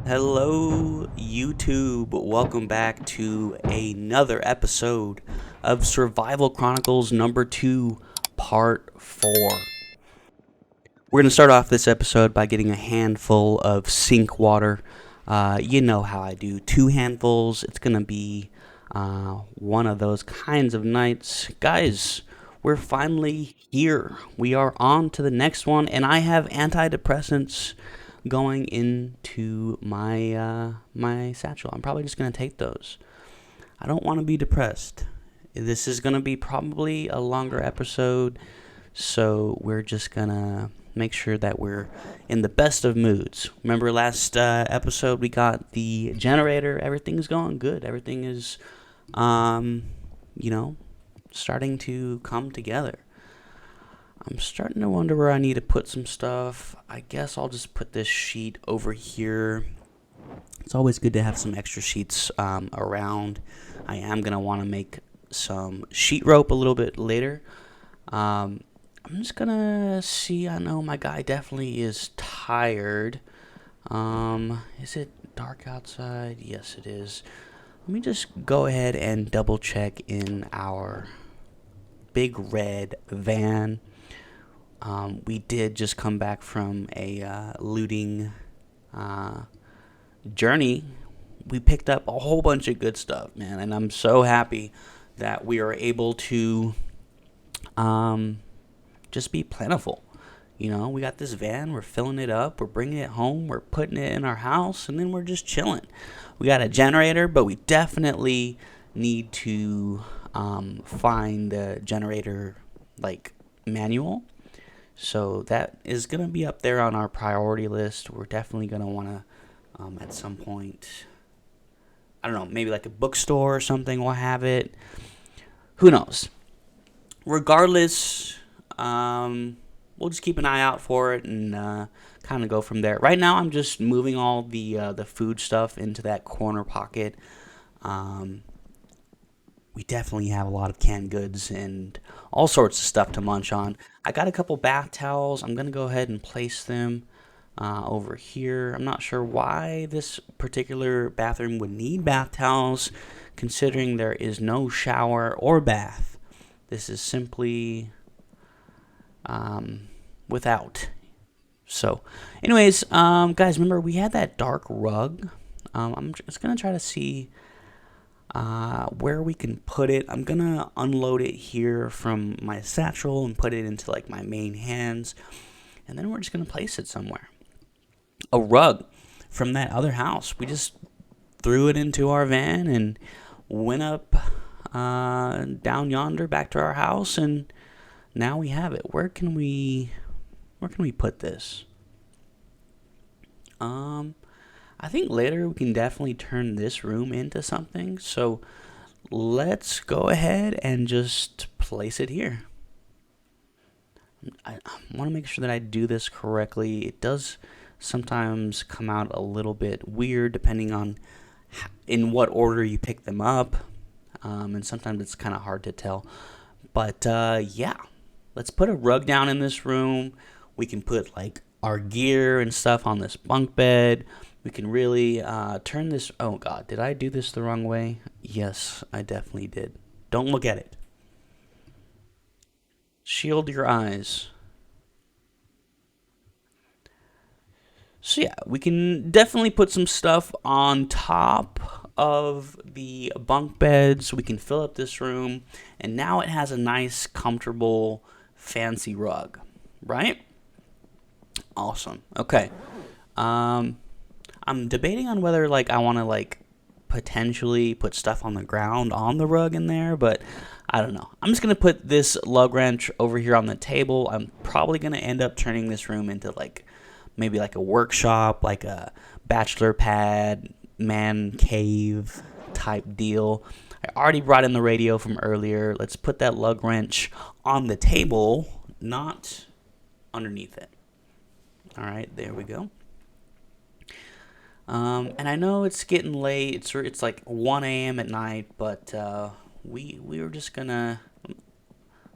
Hello, YouTube. Welcome back to another episode of Survival Chronicles number 2, part 4. We're going to start off this episode by getting a handful of sink water. You know how I do. 2 handfuls. It's going to be one of those kinds of nights. Guys, we're finally here. We are on to the next one, and I have antidepressants going into my satchel. I'm probably just gonna take those. I don't want to be depressed. This is gonna be probably a longer episode, so we're just gonna make sure that we're in the best of moods. Remember last episode we got the generator. Everything's going good. Everything is, you know, starting to come together. I'm starting to wonder where I need to put some stuff. I guess I'll just put this sheet over here. It's always good to have some extra sheets around. I am going to want to make some sheet rope a little bit later. I'm just going to see. I know my guy definitely is tired. Is it dark outside? Yes, it is. Let me just go ahead and double check in our big red van. We did just come back from a looting journey. We picked up a whole bunch of good stuff, man, and I'm so happy that we are able to just be plentiful. You know, we got this van, we're filling it up, we're bringing it home, we're putting it in our house, and then we're just chilling. We got a generator, but we definitely need to find the generator, like, manual. So that is going to be up there on our priority list. We're definitely going to want to, at some point, I don't know, maybe like a bookstore or something will have it. Who knows? Regardless, we'll just keep an eye out for it and kind of go from there. Right now, I'm just moving all the food stuff into that corner pocket. We definitely have a lot of canned goods and all sorts of stuff to munch on. I got a couple bath towels. I'm going to go ahead and place them over here. I'm not sure why this particular bathroom would need bath towels, considering there is no shower or bath. This is simply without. So, anyways, guys, remember we had that dark rug. I'm just going to try to see where we can put it. I'm gonna unload it here from my satchel and put it into like my main hands, and then we're just gonna place it somewhere. A rug from that other house, we just threw it into our van and went up down yonder back to our house, and now we have it. Where can we put this? I think later we can definitely turn this room into something. So let's go ahead and just place it here. I want to make sure that I do this correctly. It does sometimes come out a little bit weird depending on in what order you pick them up. And sometimes it's kind of hard to tell. But yeah, let's put a rug down in this room. We can put like our gear and stuff on this bunk bed. We can really turn this. Oh God, did I do this the wrong way? Yes, I definitely did. Don't look at it. Shield your eyes. So yeah, we can definitely put some stuff on top of the bunk beds. We can fill up this room, and now it has a nice, comfortable, fancy rug, right? Awesome. Okay. I'm debating on whether like I want to like potentially put stuff on the ground on the rug in there, but I don't know. I'm just gonna put this lug wrench over here on the table. I'm probably gonna end up turning this room into like maybe like a workshop, like a bachelor pad, man cave type deal. I already brought in the radio from earlier. Let's put that lug wrench on the table, not underneath it. All right, there we go. And I know it's getting late. It's like 1 a.m. at night, but we were just gonna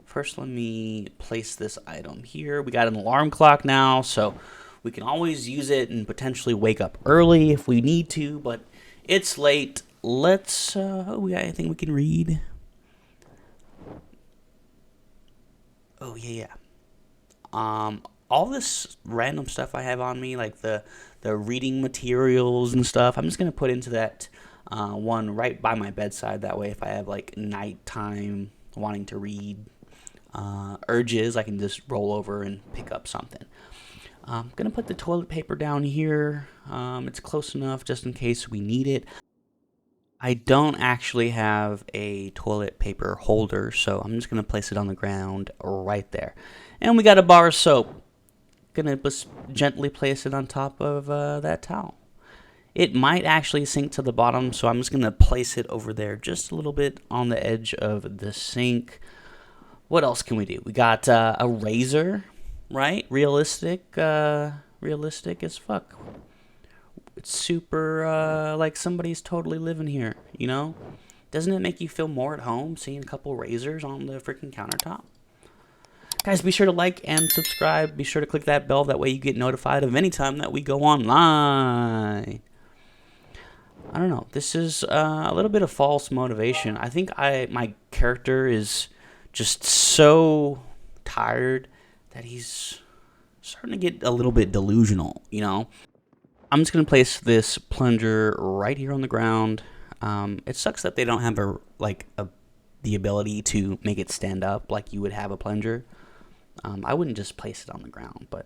first. Let me place this item here. We got an alarm clock now, so We can always use it and potentially wake up early if we need to, but it's late. Let's, we got anything we can read? Oh, yeah. All this random stuff I have on me, like the reading materials and stuff, I'm just going to put into that one right by my bedside. That way, if I have like nighttime wanting to read urges, I can just roll over and pick up something. I'm going to put the toilet paper down here. It's close enough just in case we need it. I don't actually have a toilet paper holder, so I'm just going to place it on the ground right there. And we got a bar of soap. Going to just gently place it on top of that towel. It might actually sink to the bottom, so I'm just going to place it over there just a little bit on the edge of the sink. What else can we do? We got a razor, right? Realistic as fuck. It's super, like somebody's totally living here, you know? Doesn't it make you feel more at home seeing a couple razors on the freaking countertop? Guys, be sure to like and subscribe. Be sure to click that bell. That way you get notified of any time that we go online. I don't know. This is a little bit of false motivation. I think my character is just so tired that he's starting to get a little bit delusional, you know? I'm just going to place this plunger right here on the ground. It sucks that they don't have the ability to make it stand up like you would have a plunger. I wouldn't just place it on the ground, but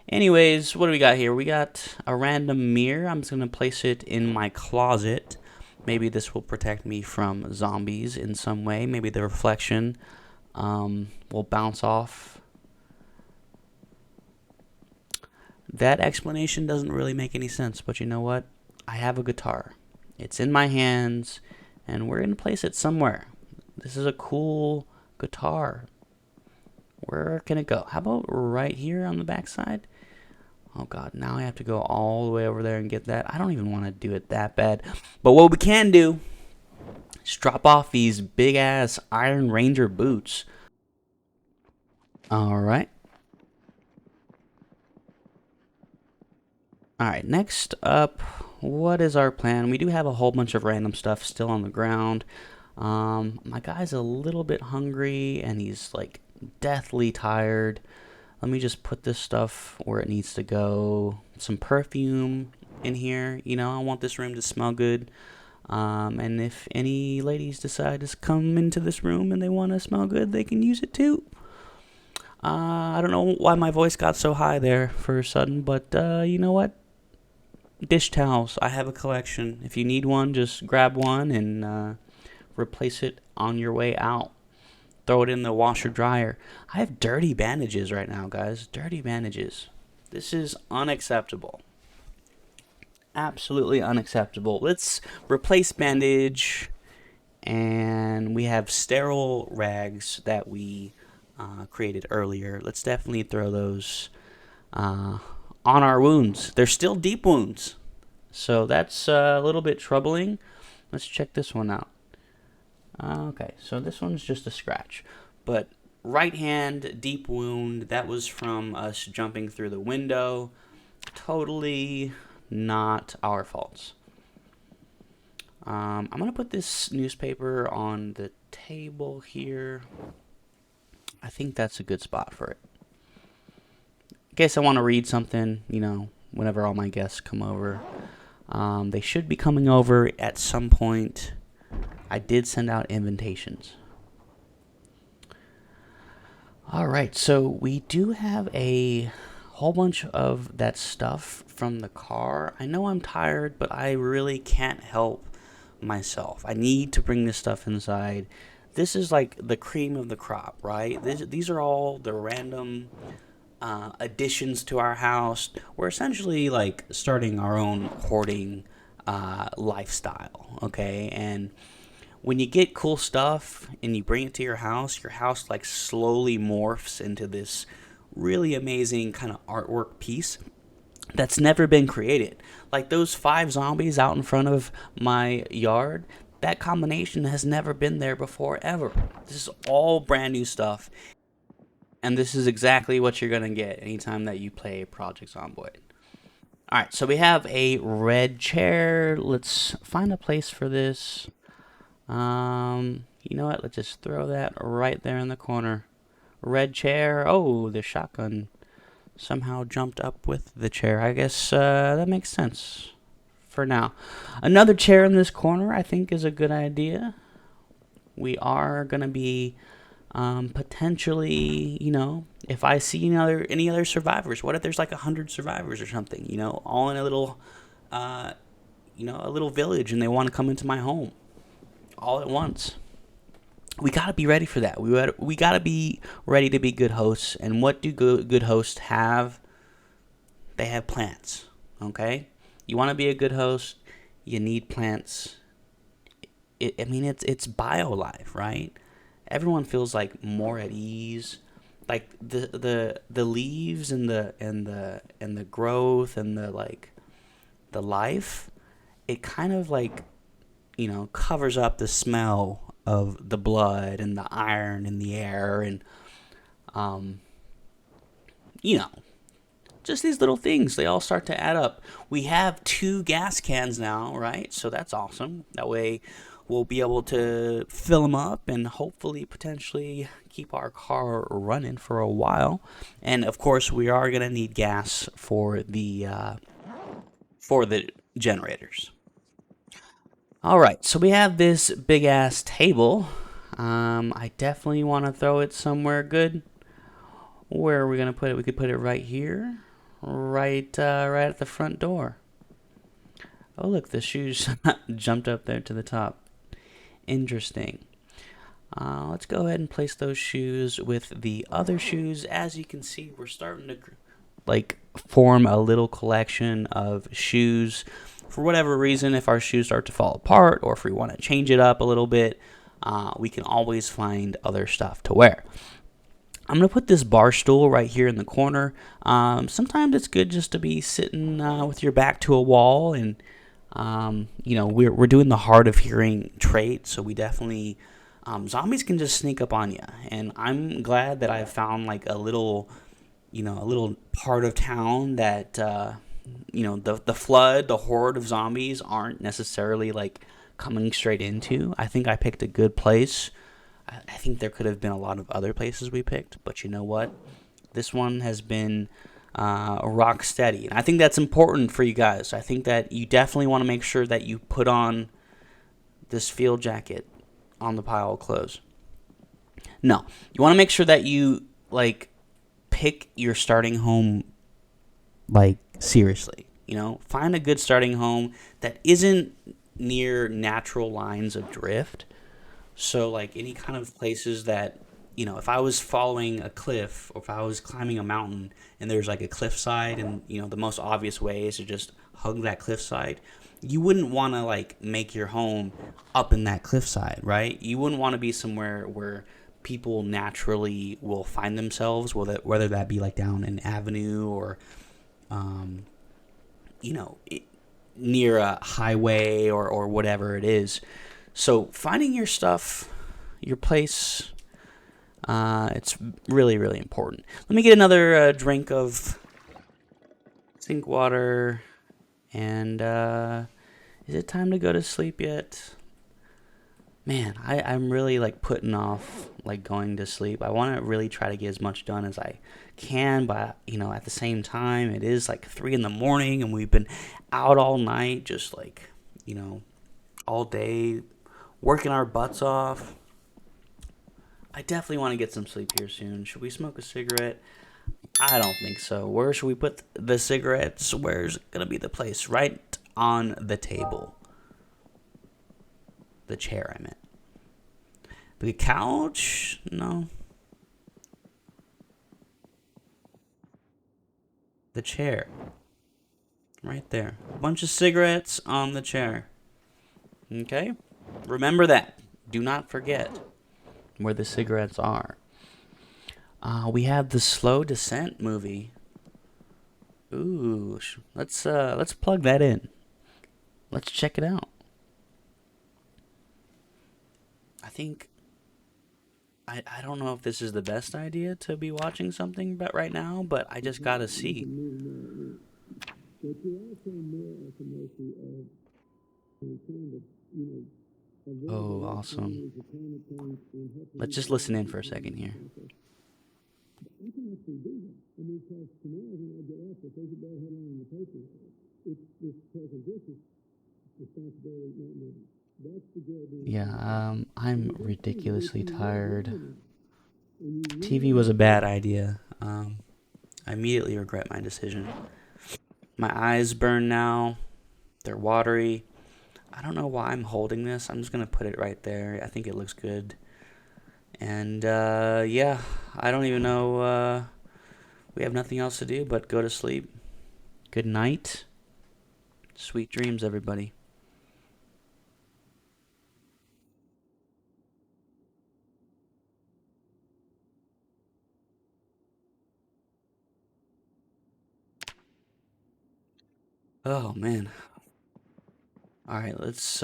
anyways, what do we got here? We got a random mirror. I'm just going to place it in my closet. Maybe this will protect me from zombies in some way. Maybe the reflection will bounce off. That explanation doesn't really make any sense, but you know what? I have a guitar. It's in my hands, and we're going to place it somewhere. This is a cool guitar. Where can it go? How about right here on the backside? Oh, God, now I have to go all the way over there and get that. I don't even want to do it that bad. But what we can do is drop off these big-ass Iron Ranger boots. All right. Alright, next up, what is our plan? We do have a whole bunch of random stuff still on the ground. My guy's a little bit hungry, and he's, like, deathly tired. Let me just put this stuff where it needs to go. Some perfume in here. You know, I want this room to smell good. And if any ladies decide to come into this room and they want to smell good, they can use it too. I don't know why my voice got so high there for a sudden, but you know what? Dish towels. I have a collection. If you need one, just grab one and replace it on your way out. Throw it in the washer dryer. I have dirty bandages right now, guys. Dirty bandages. This is unacceptable. Absolutely unacceptable. Let's replace bandage. And we have sterile rags that we created earlier. Let's definitely throw those on our wounds. They're still deep wounds, so that's a little bit troubling. Let's check this one out. Okay, so this one's just a scratch, but right hand deep wound, that was from us jumping through the window. Totally not our faults. I'm gonna put this newspaper on the table here. I think that's a good spot for it. In case I want to read something, you know, whenever all my guests come over. They should be coming over at some point. I did send out invitations. Alright, so we do have a whole bunch of that stuff from the car. I know I'm tired, but I really can't help myself. I need to bring this stuff inside. This is like the cream of the crop, right? These are all the random additions to our house. We're essentially like starting our own hoarding lifestyle, okay? And when you get cool stuff and you bring it to your house like slowly morphs into this really amazing kind of artwork piece that's never been created. Like those 5 zombies out in front of my yard, that combination has never been there before, ever. This is all brand new stuff. And this is exactly what you're going to get anytime that you play Project Zomboid. All right, so we have a red chair. Let's find a place for this. You know what? Let's just throw that right there in the corner. Red chair. Oh, the shotgun somehow jumped up with the chair. I guess that makes sense for now. Another chair in this corner I think is a good idea. We are going to be potentially, if I see any other survivors, what if there's like 100 survivors or something, all in a little, a little village, and they want to come into my home all at once. We got to be ready for that. We got to be ready to be good hosts. And what do good hosts have? They have plants. Okay? You want to be a good host, you need plants. It's bio life, right? Everyone feels like more at ease. Like the leaves and the growth and the life, it kind of covers up the smell of the blood and the iron in the air, and um you know just these little things, they all start to add up. We have 2 gas cans now, right? So that's awesome. That way we'll be able to fill them up and hopefully potentially keep our car running for a while. And of course we are going to need gas for the generators. All right, so we have this big ass table. I definitely want to throw it somewhere good. Where are we gonna put it? We could put it right here, right at the front door. Oh, look, the shoes jumped up there to the top. Interesting. Let's go ahead and place those shoes with the other shoes. As you can see, we're starting to form a little collection of shoes. For whatever reason, if our shoes start to fall apart, or if we want to change it up a little bit, we can always find other stuff to wear. I'm going to put this bar stool right here in the corner. Sometimes it's good just to be sitting with your back to a wall. And, we're doing the hard of hearing trait. So we definitely, zombies can just sneak up on you. And I'm glad that I found a little part of town that, the flood, the horde of zombies aren't necessarily coming straight into. I think I picked a good place. I think there could have been a lot of other places we picked, but you know what? This one has been rock steady. And I think that's important for you guys. I think that you definitely want to make sure that you put on this field jacket on the pile of clothes. No, you want to make sure that you, pick your starting home, seriously. Find a good starting home that isn't near natural lines of drift. So, any kind of places that, if I was following a cliff, or if I was climbing a mountain and there's a cliffside, and, the most obvious way is to just hug that cliffside, you wouldn't want to, make your home up in that cliffside, right? You wouldn't want to be somewhere where people naturally will find themselves, whether that be, down an avenue or, near a highway or whatever it is. So finding your stuff, your place, it's really, really important. Let me get another drink of sink water. And is it time to go to sleep yet? Man, I'm really putting off going to sleep. I want to really try to get as much done as I can, but at the same time, it is 3 in the morning, and we've been out all night, just all day, working our butts off. I definitely want to get some sleep here soon. Should we smoke a cigarette? I don't think so. Where should we put the cigarettes? Where's going to be the place? Right on the table. The chair, I meant. The couch? No. The chair. Right there. A bunch of cigarettes on the chair. Okay? Remember that. Do not forget where the cigarettes are. We have the Slow Descent movie. Ooh, let's plug that in. Let's check it out. I don't know if this is the best idea to be watching something but right now, but I just gotta see. Oh, awesome. Let's just listen in for a second here. Yeah, I'm ridiculously tired. TV was a bad idea. I immediately regret my decision. My eyes burn now. They're watery. I don't know why I'm holding this. I'm just gonna put it right there. I think it looks good. And yeah, I don't even know. We have nothing else to do but go to sleep. Good night. Sweet dreams, everybody. Oh man. All right, let's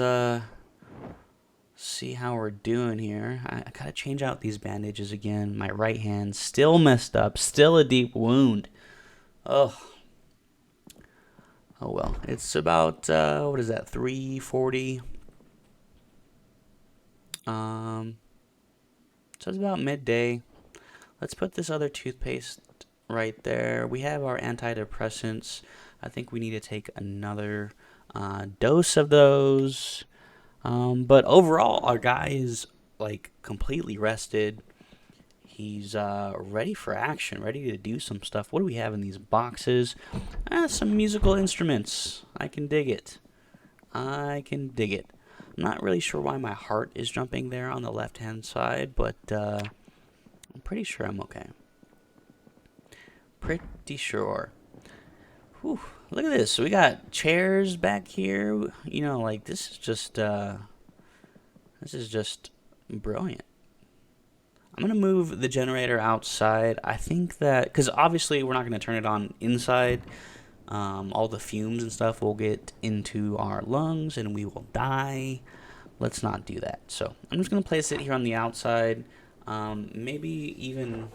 see how we're doing here. I gotta change out these bandages again. My right hand still messed up. Still a deep wound. Oh. Oh well. It's about what is that? 3:40. Um. So it's about midday. Let's put this other toothpaste right there. We have our antidepressants. I think we need to take another dose of those. But overall, our guy is like completely rested. He's ready for action, ready to do some stuff. What do we have in these boxes? Some musical instruments. I can dig it. I can dig it. I'm not really sure why my heart is jumping there on the left-hand side, but I'm pretty sure I'm okay. Pretty sure. Whew, look at this. We got chairs back here. You know, like this is just brilliant. I'm gonna move the generator outside. I think that because obviously we're not gonna turn it on inside. All the fumes and stuff will get into our lungs and we will die. Let's not do that. So I'm just gonna place it here on the outside. Maybe even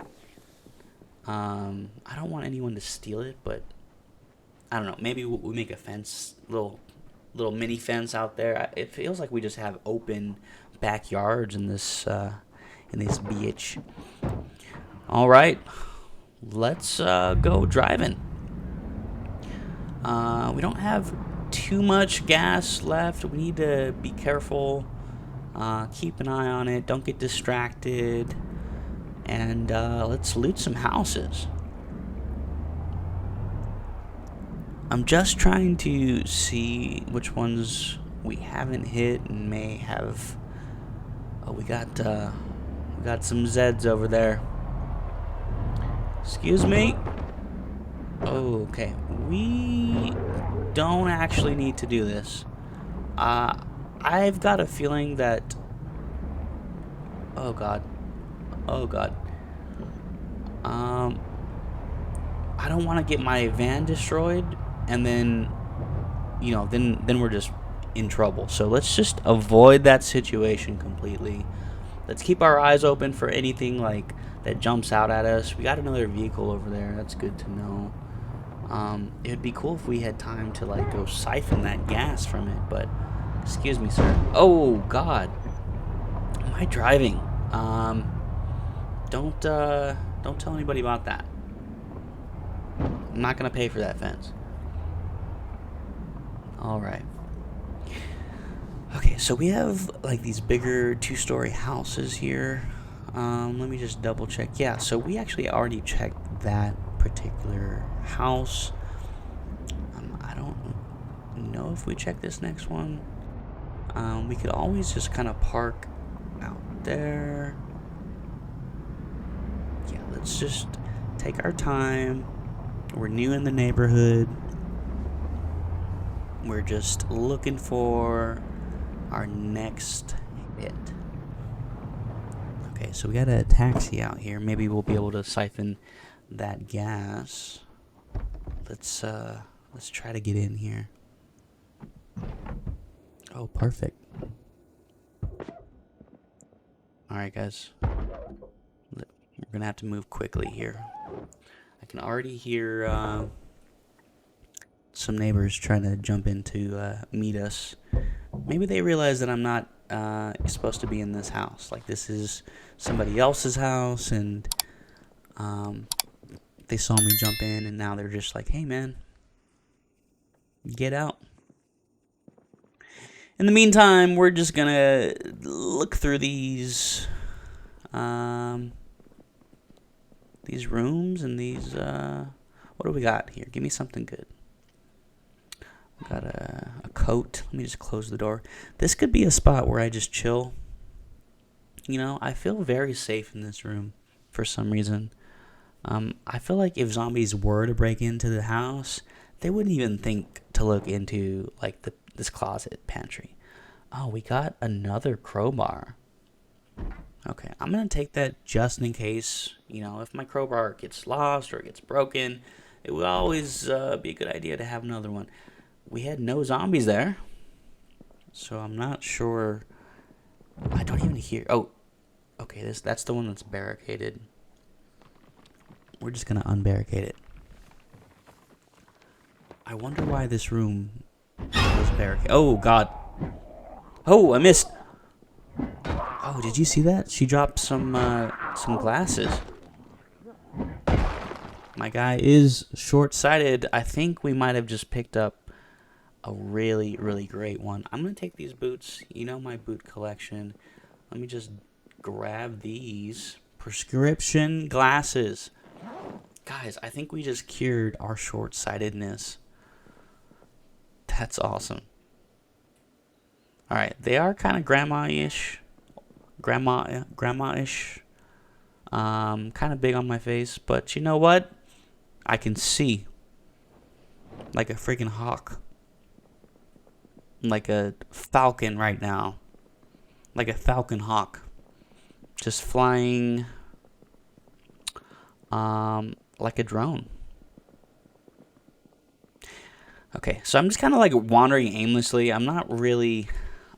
I don't want anyone to steal it, but I don't know. Maybe we make a fence, little mini fence out there. It feels like we just have open backyards in this beach. All right, let's go driving. We don't have too much gas left. We need to be careful. Keep an eye on it. Don't get distracted. And let's loot some houses. I'm just trying to see which ones we haven't hit and may have. Oh, we got some Zeds over there. Excuse me. Oh, okay. We don't actually need to do this. I've got a feeling that. Oh God. Oh God. I don't want to get my van destroyed, and then, then we're just in trouble. So let's just avoid that situation completely. Let's keep our eyes open for anything like that jumps out at us. We got another vehicle over there. That's good to know. It'd be cool if we had time to like go siphon that gas from it, but excuse me, sir. Oh God, am I driving? Don't tell anybody about that. I'm not gonna pay for that fence. All right. Okay, so we have like these bigger two-story houses here. Let me just double check. Yeah, so we actually already checked that particular house. I don't know if we check this next one. We could always just kind of park out there. Yeah, let's just take our time. We're new in the neighborhood. We're just looking for our next hit. Okay, so we got a taxi out here. Maybe we'll be able to siphon that gas. Let's try to get in here. Oh, perfect. All right, guys. We're gonna have to move quickly here. I can already hear some neighbors trying to jump in to meet us. Maybe they realize that I'm not supposed to be in this house. Like, this is somebody else's house, and they saw me jump in, and now they're just like, hey, man, get out. In the meantime, we're just gonna look through these rooms and these, what do we got here? Give me something good. We got a coat. Let me just close the door. This could be a spot where I just chill. You know, I feel very safe in this room for some reason. I feel like if zombies were to break into the house, they wouldn't even think to look into, like, this closet pantry. Oh, we got another crowbar. Okay, I'm going to take that just in case, you know, if my crowbar gets lost or it gets broken, it would always be a good idea to have another one. We had no zombies there, so I'm not sure. I don't even hear. Oh, okay, that's the one that's barricaded. We're just going to unbarricade it. I wonder why this room was barricaded. Oh, God. Oh, I missed. Oh, did you see that? She dropped some glasses. My guy is short-sighted. I think we might have just picked up a really, really great one. I'm going to take these boots. You know my boot collection. Let me just grab these prescription glasses. Guys, I think we just cured our short-sightedness. That's awesome. All right, they are kind of grandma-ish. Grandma-ish. Kind of big on my face, but you know what? I can see. Like a freaking hawk. Like a falcon right now. Like a falcon hawk. Just flying like a drone. Okay, so I'm just kind of like wandering aimlessly. I'm not really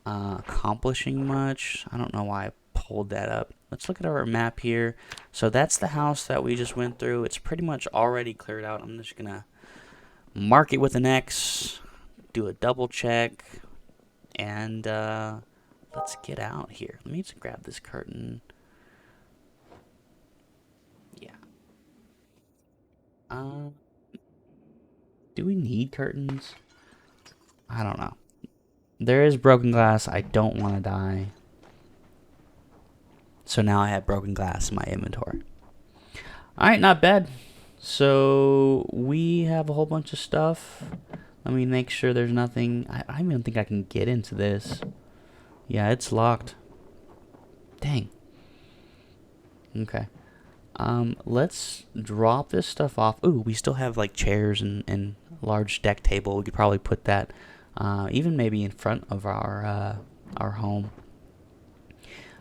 accomplishing much. I don't know why I pulled that up. Let's look at our map here. So that's the house that we just went through. It's pretty much already cleared out. I'm just gonna mark it with an X, do a double check, and let's get out here. Let me just grab this curtain. Yeah. Do we need curtains? I don't know. There is broken glass. I don't want to die. So now I have broken glass in my inventory. Alright, not bad. So we have a whole bunch of stuff. Let me make sure there's nothing. I don't even think I can get into this. Yeah, it's locked. Dang. Okay. Let's drop this stuff off. Ooh, we still have like chairs and a large deck table. We could probably put that even maybe in front of our home.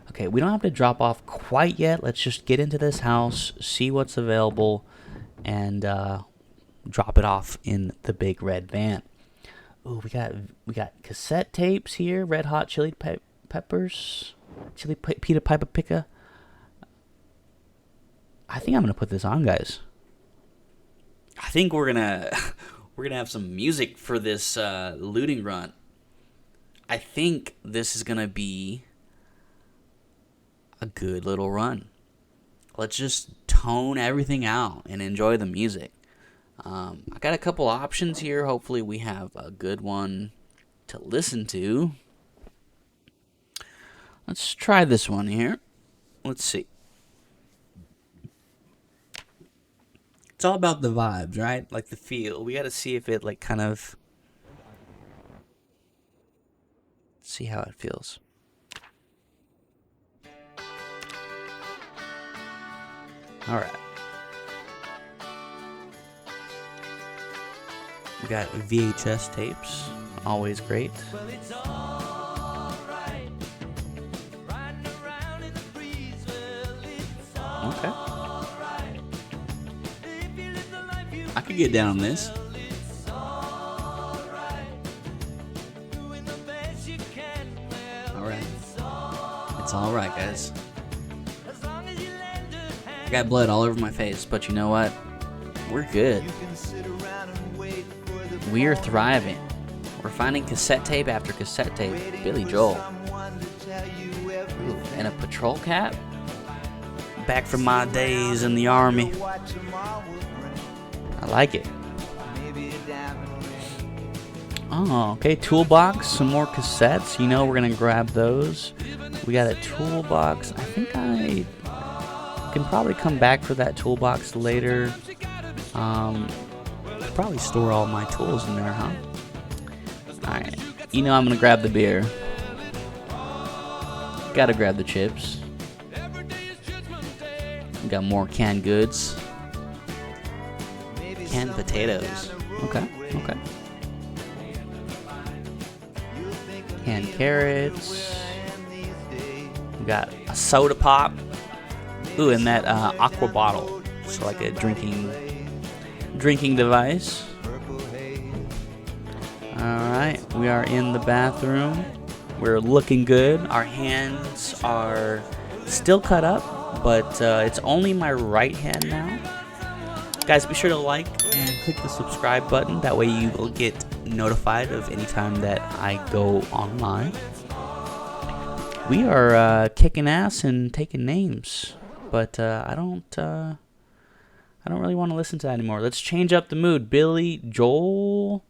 Okay, we don't have to drop off quite yet. Let's just get into this house, see what's available, and drop it off in the big red van. Ooh, we got cassette tapes here. Red Hot Chili Peppers, Peter Piper Picker. I think I'm gonna put this on, guys. I think we're gonna have some music for this looting run. I think this is gonna be a good little run. Let's just tone everything out and enjoy the music. I got a couple options here. Hopefully we have a good one to listen to. Let's try this one here. Let's see. It's all about the vibes, right? Like the feel. We got to see if it like kind of see how it feels. All right. We got VHS tapes, always great. Okay. I could get down on this. Alright. It's alright, guys. got blood all over my face, but you know what? We're good. We're thriving. We're finding cassette tape after cassette tape. Billy Joel. Ooh, and a patrol cap? Back from my days in the army. I like it. Oh, okay. Toolbox. Some more cassettes. You know we're going to grab those. We got a toolbox. I think I can probably come back for that toolbox later. Could probably store all my tools in there, huh? Alright. You know I'm going to grab the beer. Gotta grab the chips. We got more canned goods. Canned potatoes. Okay, okay. Canned carrots. We got a soda pop. Ooh, and that aqua bottle. So like a drinking device. Alright, we are in the bathroom. We're looking good. Our hands are still cut up, but it's only my right hand now. Guys, be sure to like and click the subscribe button. That way you will get notified of any time that I go online. We are kicking ass and taking names, but I don't really want to listen to that anymore. Let's change up the mood. Billy Joel.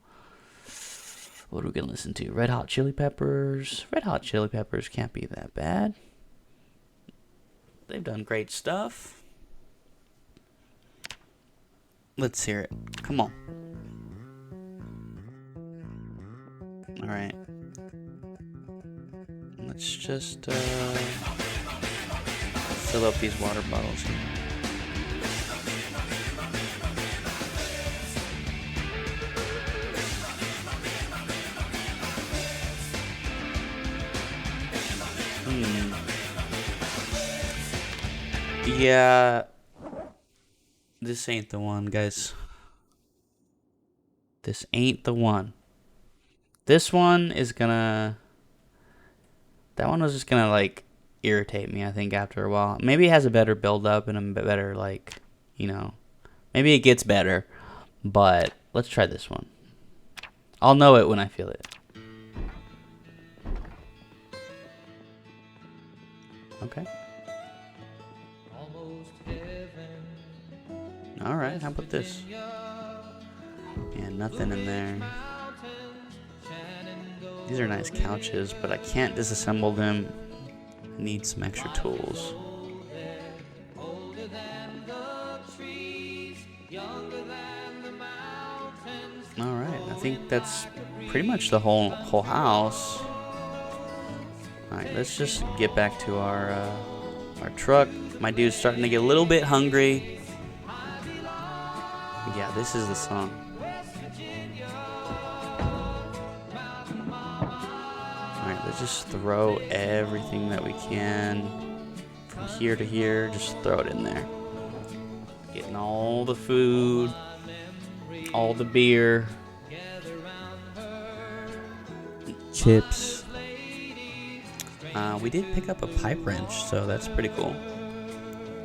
What are we gonna listen to? Red Hot Chili Peppers. Red Hot Chili Peppers can't be that bad. They've done great stuff. Let's hear it. Come on. All right. Let's just fill up these water bottles here. Yeah. This ain't the one, guys. This ain't the one. This one is gonna... That one was just gonna, like, irritate me, I think, after a while. Maybe it has a better build-up and a better, like, you know... Maybe it gets better. But let's try this one. I'll know it when I feel it. Okay. Alright, how about this? Yeah, nothing in there. These are nice couches, but I can't disassemble them. I need some extra tools. Alright, I think that's pretty much the whole house. Alright, let's just get back to our truck. My dude's starting to get a little bit hungry. Yeah, this is the song. Alright, let's just throw everything that we can from here to here. Just throw it in there. Getting all the food, all the beer, chips. We did pick up a pipe wrench, so that's pretty cool.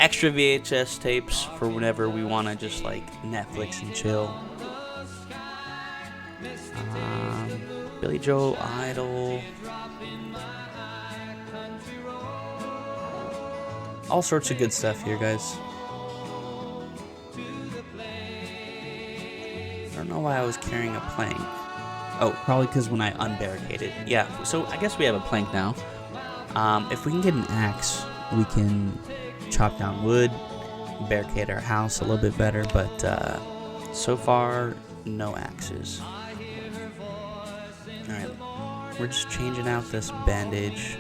Extra VHS tapes for whenever we want to just like Netflix and chill. Billy Joel, Idol. All sorts of good stuff here, guys. I don't know why I was carrying a plank. Oh, probably because when I unbarricaded. Yeah, so I guess we have a plank now. If we can get an axe, we can chop down wood, barricade our house a little bit better, but so far, no axes. Alright, we're just changing out this bandage.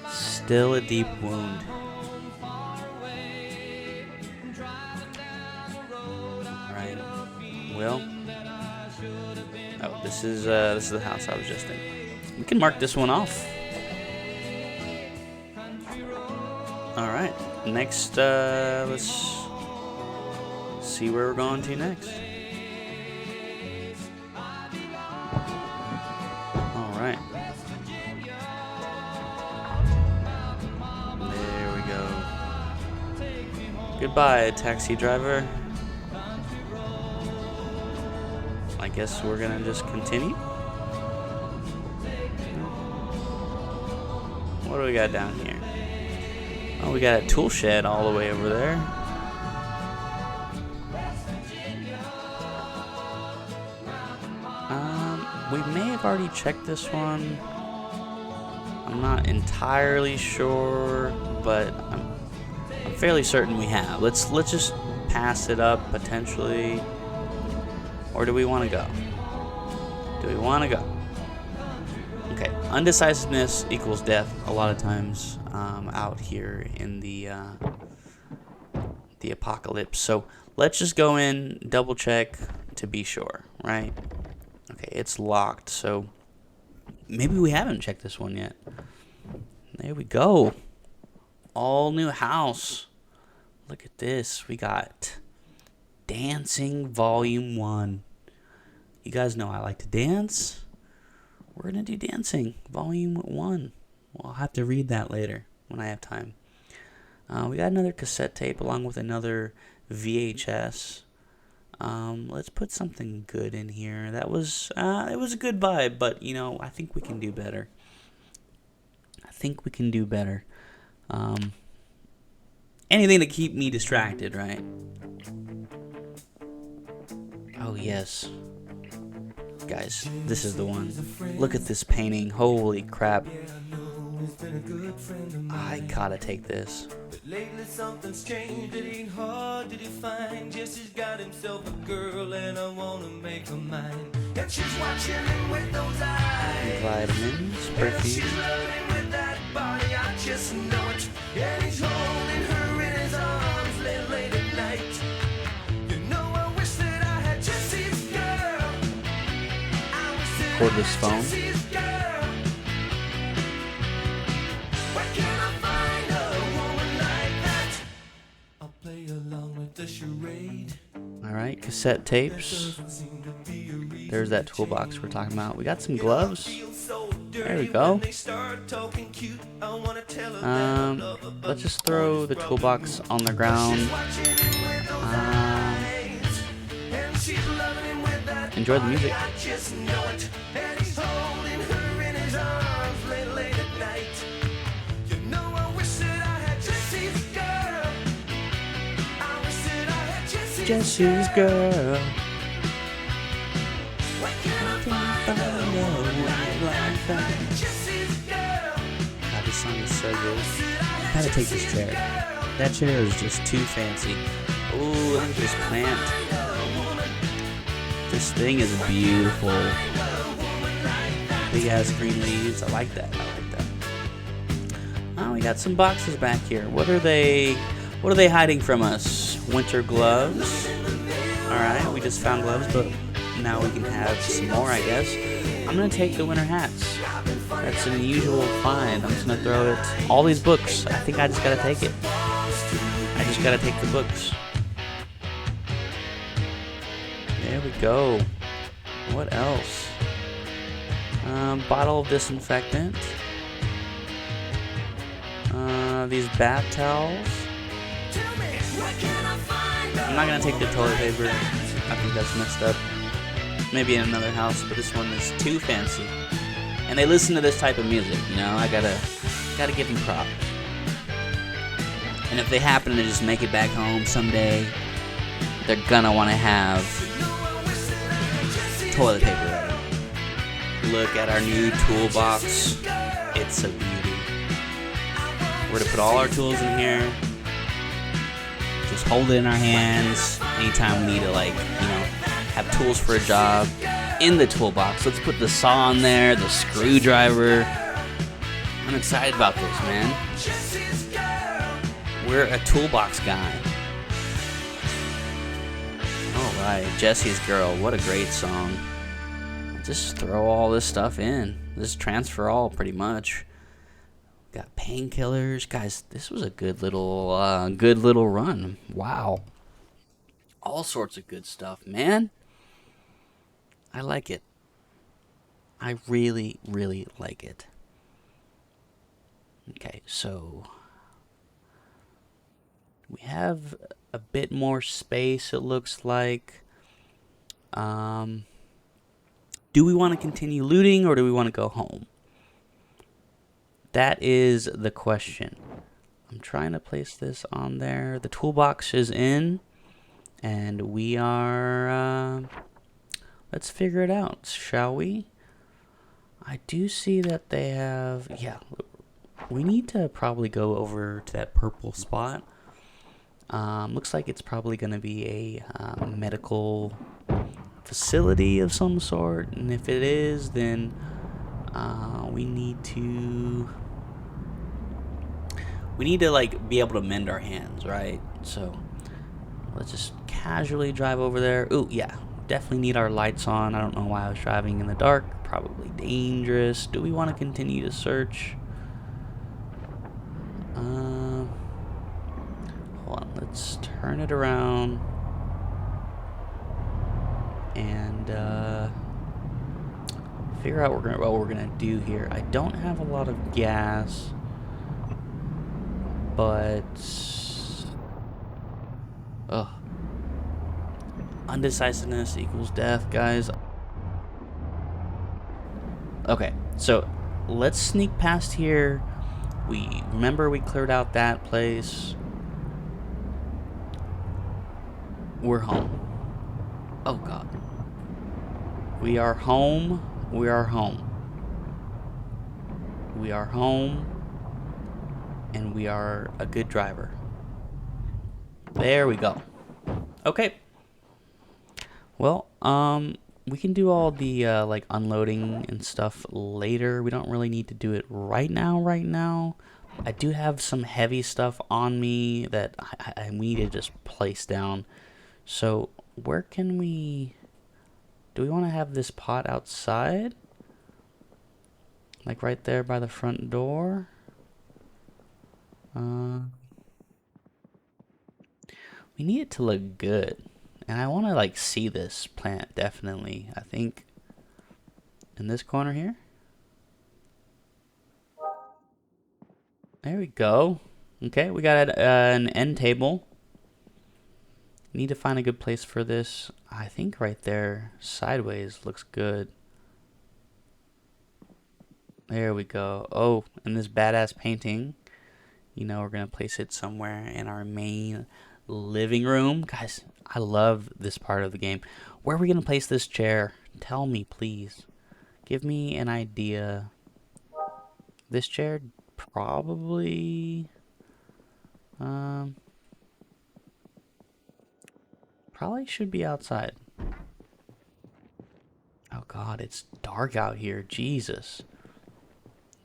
Still a deep wound. Alright, well, oh, this is the house I was just in. We can mark this one off. Alright, next, let's see where we're going to next. Alright. There we go. Goodbye, taxi driver. I guess we're gonna just continue. What do we got down here? Oh, we got a tool shed all the way over there. We may have already checked this one. I'm not entirely sure, but I'm fairly certain we have. Let's just pass it up potentially. Or do we want to go? Do we want to go? Okay, undecisiveness equals death a lot of times out here in the apocalypse. So let's just go in, double check to be sure, right? Okay, it's locked, so maybe we haven't checked this one yet. There we go. All new house. Look at this. We got Dancing Volume 1. You guys know I like to dance. We're going to do Dancing Volume 1. Well, I'll have to read that later when I have time. We got another cassette tape along with another VHS. Let's put something good in here. That was, it was a good vibe, but, you know, I think we can do better. Anything to keep me distracted, right? Oh, yes. Guys, this is the one. Look at this painting. Holy crap. I gotta take this. But lately something's changed. It ain't hard to define. Jesse's got himself a girl and I wanna make her mine. And she's watching him with those eyes. Vitamins, And perfume. she's loving with that body, I just know it. And he's holding her in his arms late at night. You know I wish that I had Jesse's girl. I wish that Record I this had phone. Jesse's girl. Where can I find a woman like that? I'll play along with the charade. Alright, cassette tapes. There's that toolbox we're talking about. We got some gloves. There we go. Let's just throw the toolbox on the ground. Enjoy the music. Jesse's girl. God, this song is so good. I gotta take this chair. That chair is just too fancy. Ooh, look at this plant. This thing is beautiful. Big ass green leaves. I like that. Oh, we got some boxes back here. What are they hiding from us? Winter gloves. Alright, we just found gloves, but now we can have some more, I guess. I'm gonna take the winter hats. That's an unusual find. I'm just gonna throw it. All these books. I think I just gotta take it. I just gotta take the books. There we go. What else? Bottle of disinfectant. These bath towels. I'm not gonna take the toilet paper. I think that's messed up. Maybe in another house, but this one is too fancy. And they listen to this type of music, you know. I gotta give them props. And if they happen to just make it back home someday, they're gonna want to have toilet paper ready. Look at our new toolbox. It's a beauty. We're gonna put all our tools in here. Just hold it in our hands anytime we need to, like, you know, have tools for a job in the toolbox. Let's put the saw in there, the screwdriver. I'm excited about this, man. We're a toolbox guy. Alright, Jesse's Girl. What a great song. Just throw all this stuff in. Just transfer all, pretty much. Got painkillers. Guys, this was a good little run. Wow. All sorts of good stuff, man. I like it. I really, really like it. Okay, so We have a bit more space, it looks like. Um, do we want to continue looting or do we want to go home? That is the question. I'm trying to place this on there. The toolbox is in, and we are. Let's figure it out, shall we? I do see that they have. Yeah, we need to probably go over to that purple spot. Looks like it's probably going to be a medical facility of some sort, and if it is, then we need to like be able to mend our hands, right? So let's just casually drive over there. Ooh, yeah, definitely need our lights on. I don't know why I was driving in the dark. Probably dangerous. Do we want to continue to search? Hold on, let's turn it around and figure out what we're gonna do here. I don't have a lot of gas, but undecisiveness equals death, guys. Okay, so let's sneak past here. We cleared out that place. We're home. Oh god. We are home. We are home. We are home. And we are a good driver. There we go. Okay. Well, we can do all the like unloading and stuff later. We don't really need to do it right now. I do have some heavy stuff on me that we need to just place down. So where can we... Do we want to have this pot outside? Like right there by the front door? We need it to look good. And I want to like see this plant, definitely. I think in this corner here. There we go. Okay, we got an end table. Need to find a good place for this. I think right there, sideways, looks good. There we go. Oh, and this badass painting. You know, we're going to place it somewhere in our main living room. Guys, I love this part of the game. Where are we going to place this chair? Tell me, please. Give me an idea. This chair, probably... Probably should be outside. Oh god, it's dark out here. Jesus.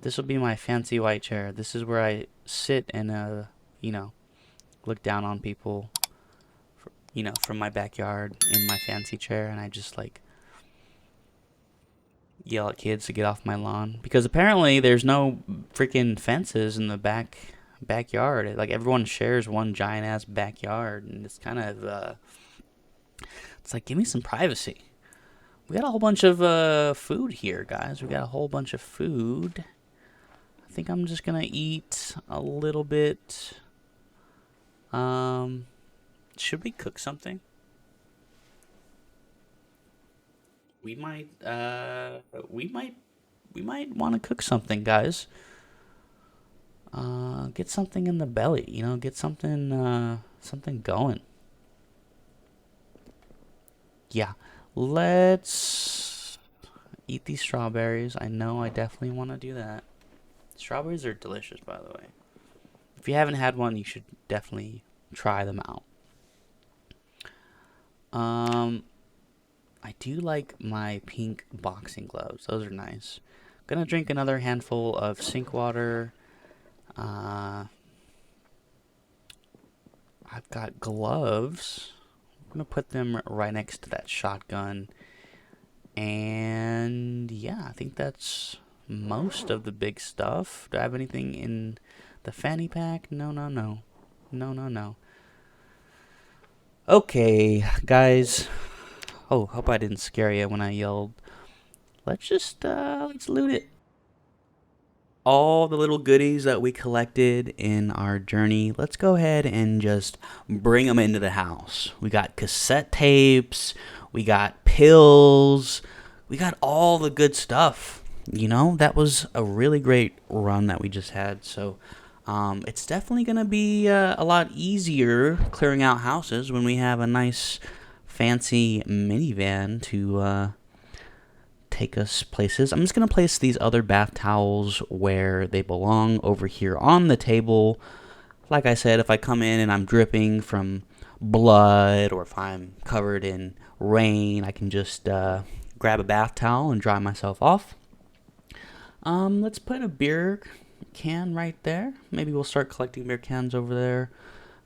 This will be my fancy white chair. This is where I sit and, you know, look down on people, you know, from my backyard in my fancy chair. And I just, like, yell at kids to get off my lawn. Because apparently there's no freaking fences in the backyard. Like, everyone shares one giant-ass backyard. And it's kind of, it's like, give me some privacy. We got a whole bunch of food here, guys. We got a whole bunch of food. I think I'm just gonna eat a little bit. Should we cook something? We might want to cook something, guys. Get something in the belly, you know, get something going. Yeah, let's eat these strawberries. I know I definitely want to do that. Strawberries are delicious, by the way. If you haven't had one, you should definitely try them out. I do like my pink boxing gloves. Those are nice. Gonna drink another handful of sink water. I've got gloves. I'm gonna put them right next to that shotgun. And yeah, I think that's most of the big stuff. Do I have anything in the fanny pack? No. Okay, guys. Oh, hope I didn't scare you when I yelled. Let's just let's loot it. all the little goodies that we collected in our journey, let's go ahead and just bring them into the house. We got cassette tapes, we got pills, we got all the good stuff. You know, that was a really great run that we just had. So it's definitely going to be a lot easier clearing out houses when we have a nice fancy minivan to take us places. I'm just going to place these other bath towels where they belong, over here on the table. Like I said, if I come in and I'm dripping from blood, or if I'm covered in rain, I can just grab a bath towel and dry myself off. Let's put a beer can right there. Maybe we'll start collecting beer cans over there,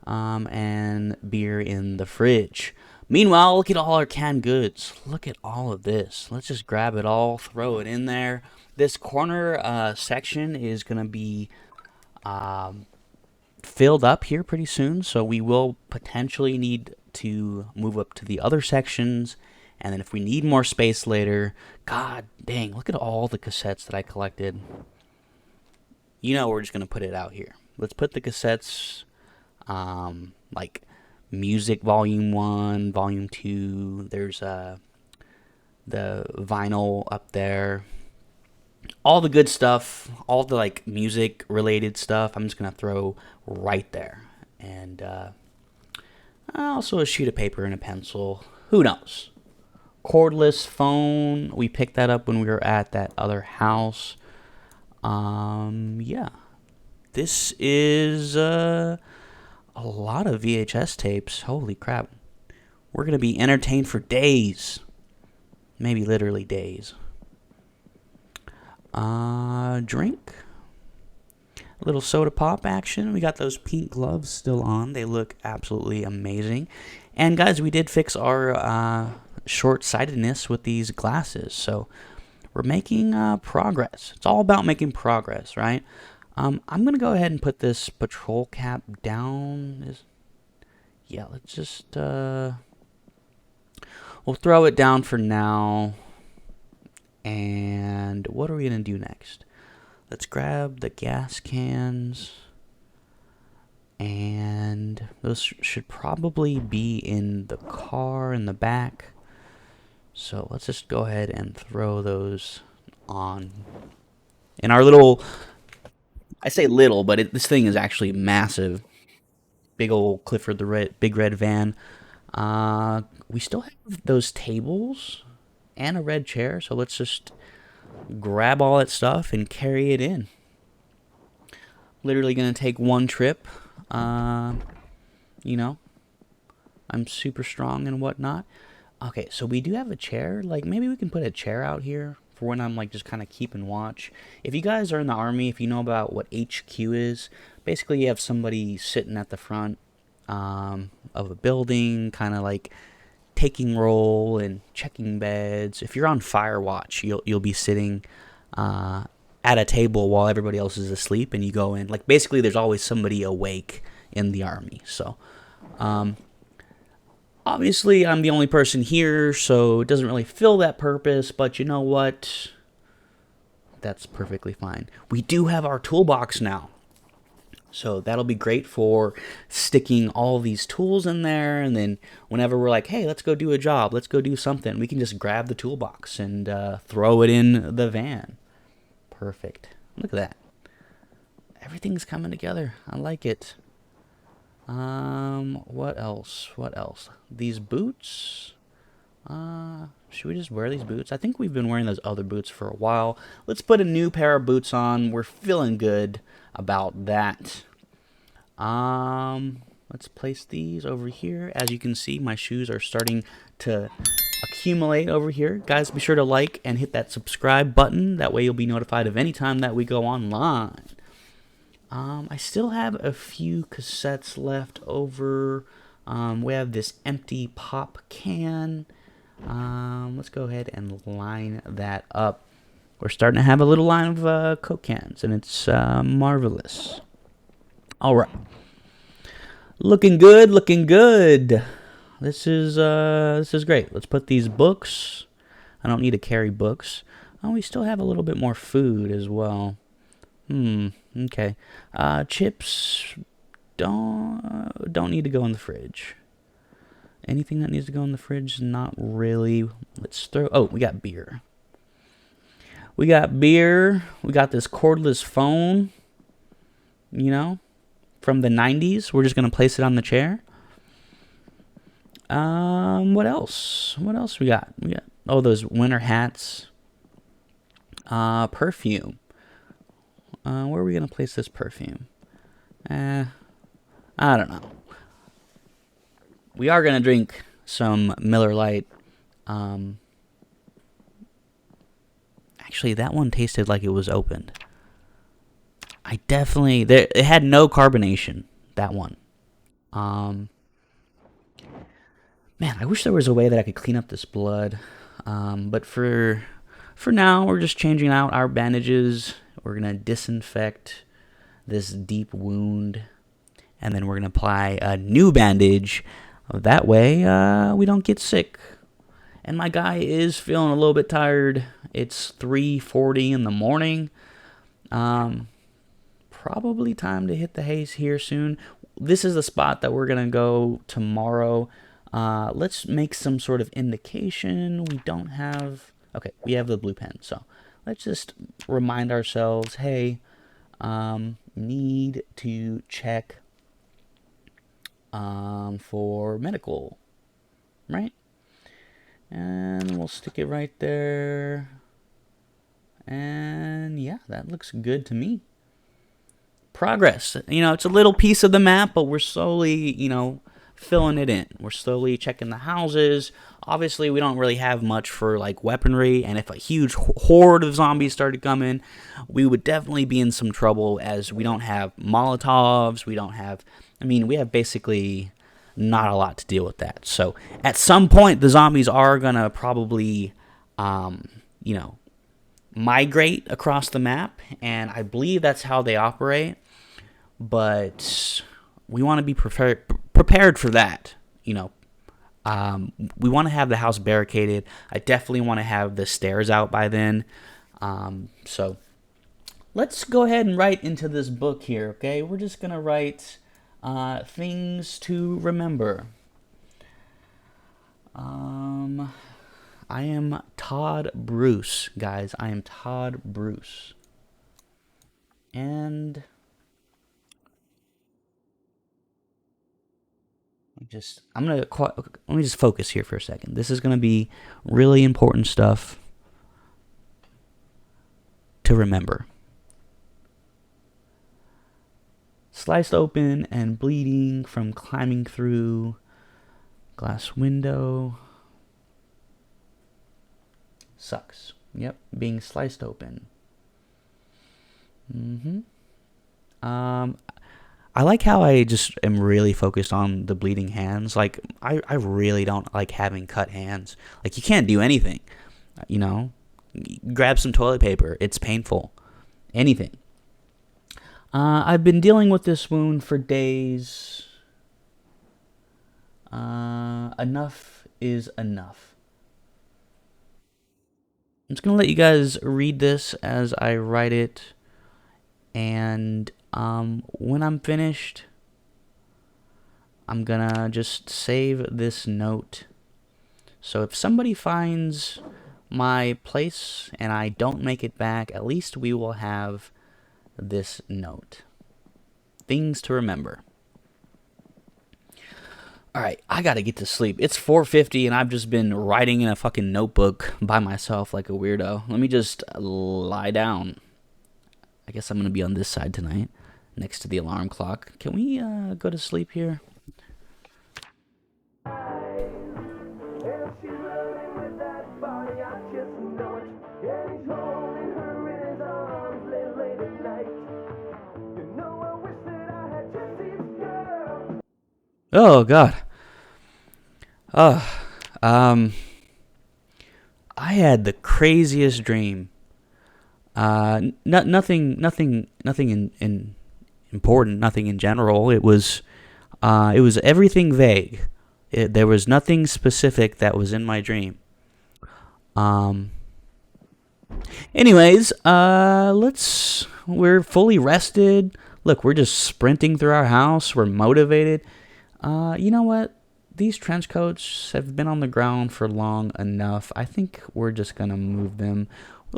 and beer in the fridge. Meanwhile, look at all our canned goods. Look at all of this. Let's just grab it all, throw it in there. This corner section is going to be filled up here pretty soon, so we will potentially need to move up to the other sections. And then if we need more space later, god dang, look at all the cassettes that I collected. You know, we're just going to put it out here. Let's put the cassettes, like Music Volume 1, Volume 2. There's the vinyl up there. All the good stuff, all the like music related stuff, I'm just going to throw right there. And also a sheet of paper and a pencil. Who knows? Cordless phone. We picked that up when we were at that other house. Yeah. This is a lot of VHS tapes. Holy crap. We're going to be entertained for days. Maybe literally days. Drink. A little soda pop action. We got those pink gloves still on. They look absolutely amazing. And guys, we did fix our short-sightedness with these glasses. So we're making progress. It's all about making progress, right? I'm going to go ahead and put this patrol cap down. Yeah, let's just... we'll throw it down for now. And what are we going to do next? Let's grab the gas cans. And those should probably be in the car in the back. So let's just go ahead and throw those on. In our little... I say little, but this thing is actually massive. Big old Clifford the Big Red van. We still have those tables and a red chair, so let's just grab all that stuff and carry it in. Literally going to take one trip. You know, I'm super strong and whatnot. Okay, so we do have a chair. Like, maybe we can put a chair out here for when I'm, like, just kind of keeping watch. If you guys are in the Army, if you know about what HQ is, basically you have somebody sitting at the front of a building, kind of, like, taking roll and checking beds. If you're on fire watch, you'll be sitting at a table while everybody else is asleep, and you go in. Like, basically, there's always somebody awake in the Army. So, obviously, I'm the only person here, so it doesn't really fill that purpose, but you know what? That's perfectly fine. We do have our toolbox now. So that'll be great for sticking all these tools in there, and then whenever we're like, hey, let's go do a job, let's go do something, we can just grab the toolbox and throw it in the van. Perfect. Look at that. Everything's coming together. I like it. What else? What else? These boots? Should we just wear these boots? I think we've been wearing those other boots for a while. Let's put a new pair of boots on. We're feeling good about that. Let's place these over here. As you can see, my shoes are starting to accumulate over here. Guys, be sure to like and hit that subscribe button. That way you'll be notified of any time that we go online. I still have a few cassettes left over. We have this empty pop can. Let's go ahead and line that up. We're starting to have a little line of Coke cans, and it's marvelous. All right. Looking good, looking good. This is great. Let's put these books. I don't need to carry books. Oh, we still have a little bit more food as well. Okay. Chips don't need to go in the fridge. Anything that needs to go in the fridge, not really. Let's throw. Oh, we got beer. We got beer. We got this cordless phone. You know, from the 90s. We're just gonna place it on the chair. What else? What else we got? We got those winter hats. Perfume. Where are we gonna place this perfume? I don't know. We are gonna drink some Miller Lite. Actually, that one tasted like it was opened. It had no carbonation. That one. Man, I wish there was a way that I could clean up this blood. But for now, we're just changing out our bandages. We're gonna disinfect this deep wound, and then we're gonna apply a new bandage. That way, we don't get sick. And my guy is feeling a little bit tired. It's 3:40 in the morning. Probably time to hit the haze here soon. This is the spot that we're gonna go tomorrow. Let's make some sort of indication. We have the blue pen. So let's just remind ourselves, hey, need to check for medical, right? And we'll stick it right there. And yeah, that looks good to me. Progress. It's a little piece of the map, but we're slowly, filling it in. We're slowly checking the houses. Obviously, we don't really have much for like weaponry, and if a huge horde of zombies started coming, we would definitely be in some trouble, as we don't have Molotovs. We have basically not a lot to deal with that. So at some point, the zombies are gonna probably, migrate across the map, and I believe that's how they operate. But we want to be prepared for that. We want to have the house barricaded. I definitely want to have the stairs out by then. So let's go ahead and write into this book here, okay? We're just going to write things to remember. I am Todd Bruce, guys. I am Todd Bruce. And let me just focus here for a second. This is going to be really important stuff to remember. Sliced open and bleeding from climbing through glass window. Sucks. Yep, being sliced open. I like how I just am really focused on the bleeding hands. Like, I really don't like having cut hands. Like, you can't do anything, Grab some toilet paper. It's painful. Anything. I've been dealing with this wound for days. Enough is enough. I'm just going to let you guys read this as I write it. And when I'm finished, I'm gonna just save this note. So if somebody finds my place and I don't make it back, at least we will have this note. Things to remember. Alright, I gotta get to sleep. It's 4:50 and I've just been writing in a fucking notebook by myself like a weirdo. Let me just lie down. I guess I'm gonna be on this side tonight, next to the alarm clock. Can we go to sleep here? Oh God. I had the craziest dream. Nothing in important, nothing in general. It was everything vague. There was nothing specific that was in my dream. Anyways, let's We're fully rested. Look, we're just sprinting through our house. We're motivated. You know what? These trench coats have been on the ground for long enough. I think we're just going to move them.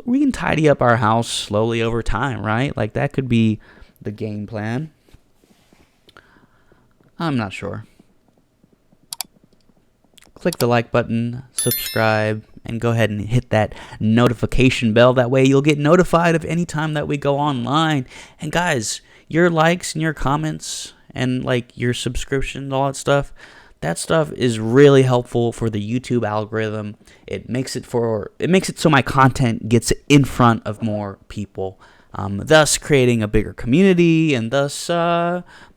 We can tidy up our house slowly over time, right? Like, that could be the game plan. I'm not sure. Click the like button, subscribe, and go ahead and hit that notification bell. That way you'll get notified of any time that we go online. And guys, your likes and your comments and like your subscriptions, all that stuff is really helpful for the YouTube algorithm. It makes it so my content gets in front of more people, thus creating a bigger community, and thus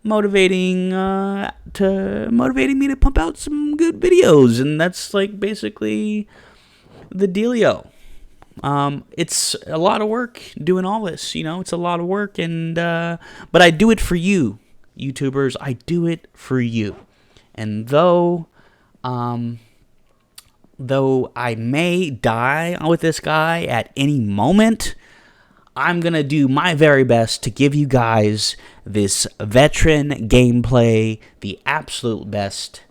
motivating me to pump out some good videos. And that's like basically the dealio. It's a lot of work doing all this, it's a lot of work, and but I do it for you, YouTubers. I do it for you. And though I may die with this guy at any moment, I'm going to do my very best to give you guys this veteran gameplay, the absolute best.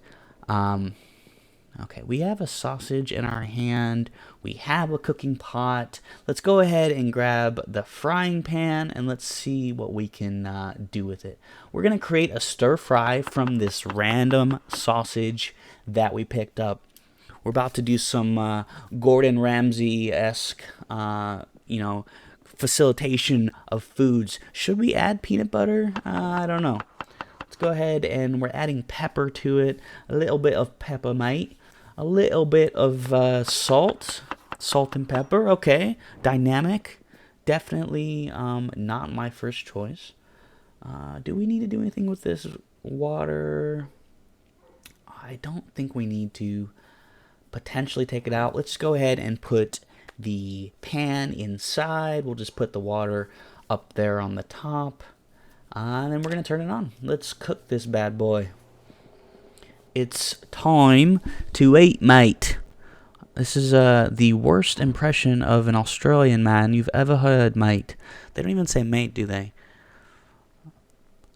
Okay, we have a sausage in our hand. We have a cooking pot. Let's go ahead and grab the frying pan, and let's see what we can do with it. We're going to create a stir fry from this random sausage that we picked up. We're about to do some Gordon Ramsay-esque, facilitation of foods. Should we add peanut butter? I don't know. Let's go ahead, and we're adding pepper to it. A little bit of pepper, mate. A little bit of salt and pepper. Okay, dynamic. Definitely not my first choice. Do we need to do anything with this water? I don't think we need to. Potentially take it out. Let's go ahead and put the pan inside. We'll just put the water up there on the top. And then we're going to turn it on. Let's cook this bad boy. It's time to eat, mate. This is the worst impression of an Australian man you've ever heard, mate. They don't even say mate, do they?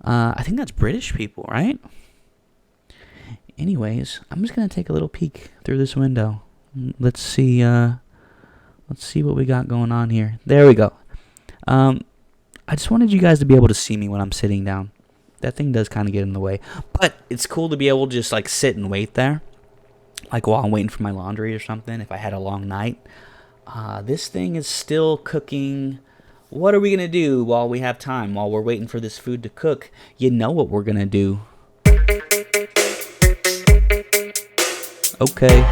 I think that's British people, right? Anyways, I'm just going to take a little peek through this window. Let's see what we got going on here. There we go. I just wanted you guys to be able to see me when I'm sitting down. That thing does kind of get in the way. But it's cool to be able to just like sit and wait there. Like while I'm waiting for my laundry or something, if I had a long night. This thing is still cooking. What are we going to do while we have time? While we're waiting for this food to cook? You know what we're going to do. Okay.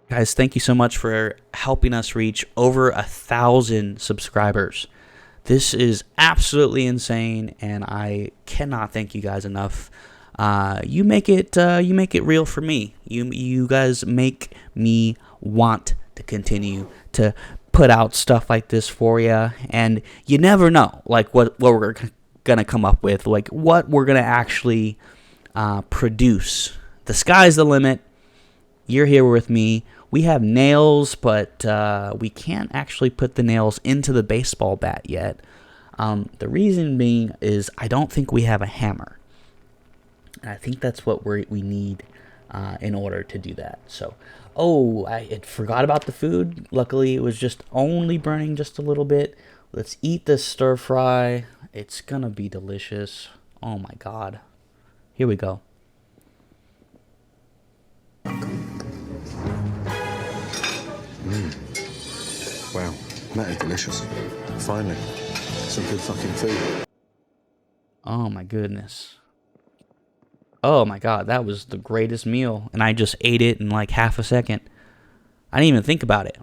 Guys, thank you so much for helping us reach over 1,000 subscribers. This is absolutely insane, and I cannot thank you guys enough. You make it real for me. You guys make me want to continue to put out stuff like this for you, and you never know, like what we're gonna come up with, like what we're gonna actually produce. The sky's the limit. You're here with me. We have nails, but we can't actually put the nails into the baseball bat yet. The reason being is I don't think we have a hammer. And I think that's what we need in order to do that. So, I forgot about the food. Luckily, it was just only burning just a little bit. Let's eat this stir fry. It's going to be delicious. Oh, my God. Here we go. Wow, that is delicious. Finally, some good fucking food. Oh my goodness. Oh my God, that was the greatest meal, and I just ate it in like half a second. I didn't even think about it.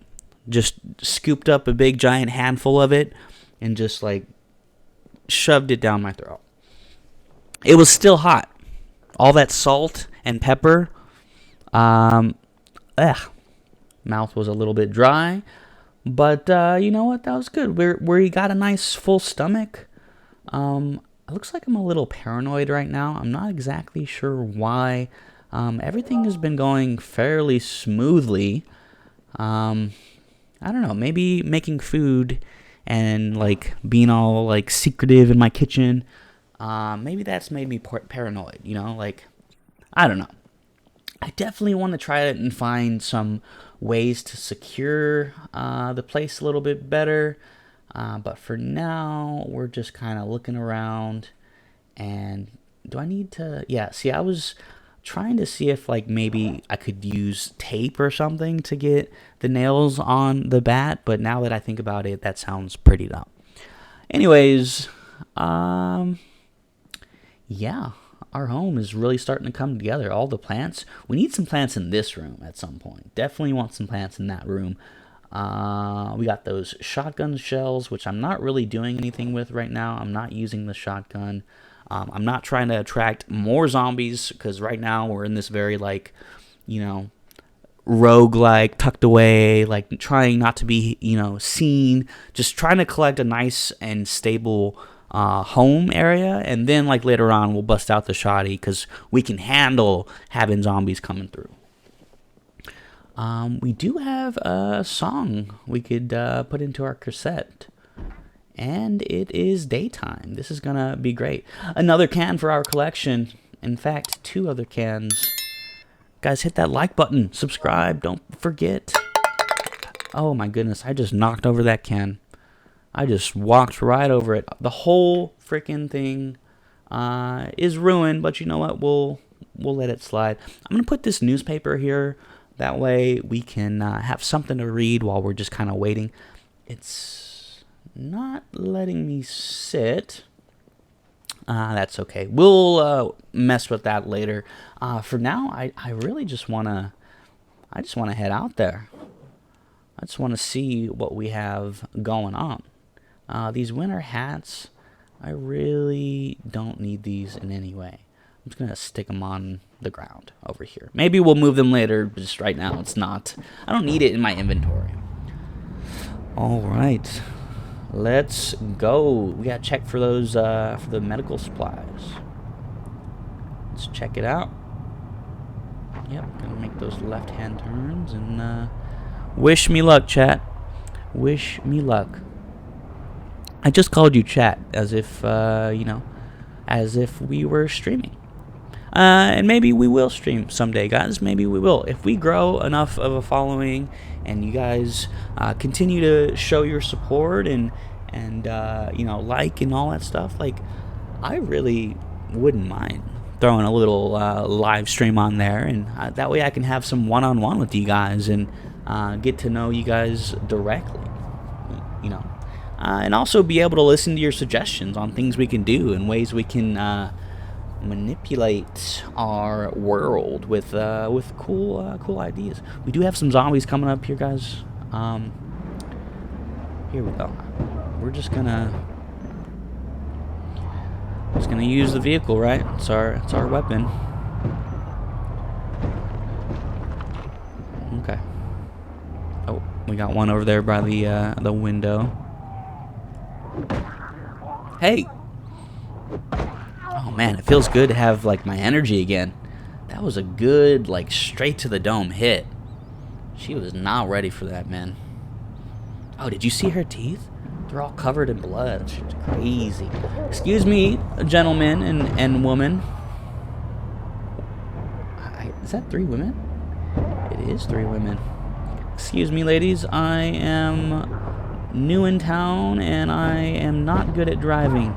Just scooped up a big giant handful of it and just like shoved it down my throat. It was still hot. All that salt and pepper. Mouth was a little bit dry. But you know what? That was good. We got a nice full stomach. It looks like I'm a little paranoid right now. I'm not exactly sure why. Everything has been going fairly smoothly. I don't know, maybe making food and like being all like secretive in my kitchen, maybe that's made me paranoid, you know, like, I don't know. I definitely want to try it and find some ways to secure the place a little bit better. But for now, we're just kind of looking around. And do I need to... Yeah, see, I was trying to see if, like, maybe I could use tape or something to get the nails on the bat. But now that I think about it, that sounds pretty dumb. Anyways, yeah. Our home is really starting to come together. All the plants. We need some plants in this room at some point. Definitely want some plants in that room. We got those shotgun shells, which I'm not really doing anything with right now. I'm not using the shotgun. I'm not trying to attract more zombies, because right now we're in this very, like, you know, roguelike, tucked away, like trying not to be, you know, seen. Just trying to collect a nice and stable home area, and then like later on we'll bust out the shoddy because we can handle having zombies coming through. We do have a song we could put into our cassette, and it is Daytime. This is gonna be great. Another can for our collection. In fact, 2 other cans. Guys, hit that like button, subscribe, don't forget. Oh my goodness, I just knocked over that can. I just walked right over it. The whole freaking thing is ruined, but you know what? We'll let it slide. I'm gonna put this newspaper here. That way we can have something to read while we're just kind of waiting. It's not letting me sit. That's okay. We'll mess with that later. For now, I really just wanna head out there. I just want to see what we have going on. These winter hats, I really don't need these in any way. I'm just going to stick them on the ground over here. Maybe we'll move them later, but just right now it's not. I don't need it in my inventory. All right. Let's go. We got to check for those, for the medical supplies. Let's check it out. Yep, going to make those left-hand turns and, wish me luck, chat. Wish me luck. I just called you chat as if, you know, as if we were streaming. And maybe we will stream someday, guys. Maybe we will. If we grow enough of a following and you guys continue to show your support and you know, like and all that stuff, like, I really wouldn't mind throwing a little live stream on there. And that way I can have some one-on-one with you guys and get to know you guys directly, you know. And also be able to listen to your suggestions on things we can do and ways we can manipulate our world with cool ideas. We do have some zombies coming up here, guys. Here we go. We're just gonna use the vehicle, right? It's our weapon. Okay. Oh, we got one over there by the window. Hey! Oh man, it feels good to have, like, my energy again. That was a good, like, straight to the dome hit. She was not ready for that, man. Oh, did you see her teeth? They're all covered in blood. She's crazy. Excuse me, gentlemen and woman. Is that 3 women? It is 3 women. Excuse me, ladies. I am new in town and I am not good at driving.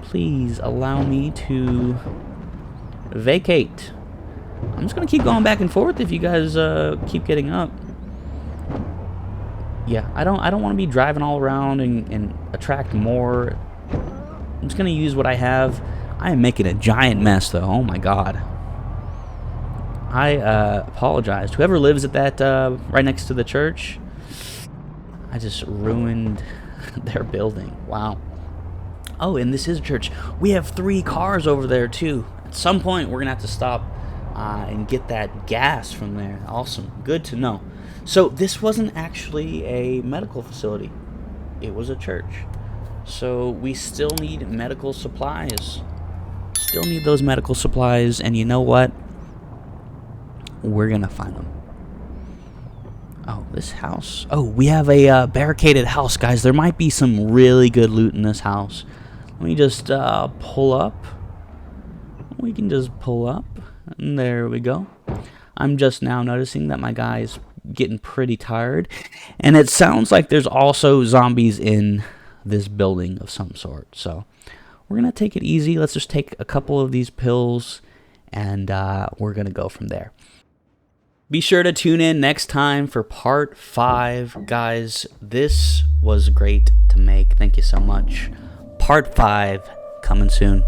Please allow me to vacate. I'm just gonna keep going back and forth if you guys keep getting up. Yeah, I don't want to be driving all around and attract more. I'm just gonna use what I have. I am making a giant mess though. Oh my god. I apologize. Whoever lives at that right next to the church, I just ruined their building. Wow. Oh, and this is a church. We have 3 cars over there too. At some point, we're gonna have to stop and get that gas from there. Awesome. Good to know. So this wasn't actually a medical facility. It was a church. So we still need medical supplies. Still need those medical supplies, and you know what? We're gonna find them. Oh, this house. Oh, we have a barricaded house, guys. There might be some really good loot in this house. Let me just pull up. We can just pull up. And there we go. I'm just now noticing that my guy's getting pretty tired. And it sounds like there's also zombies in this building of some sort. So we're going to take it easy. Let's just take a couple of these pills. And we're going to go from there. Be sure to tune in next time for part 5. Guys, this was great to make. Thank you so much. Part 5 coming soon.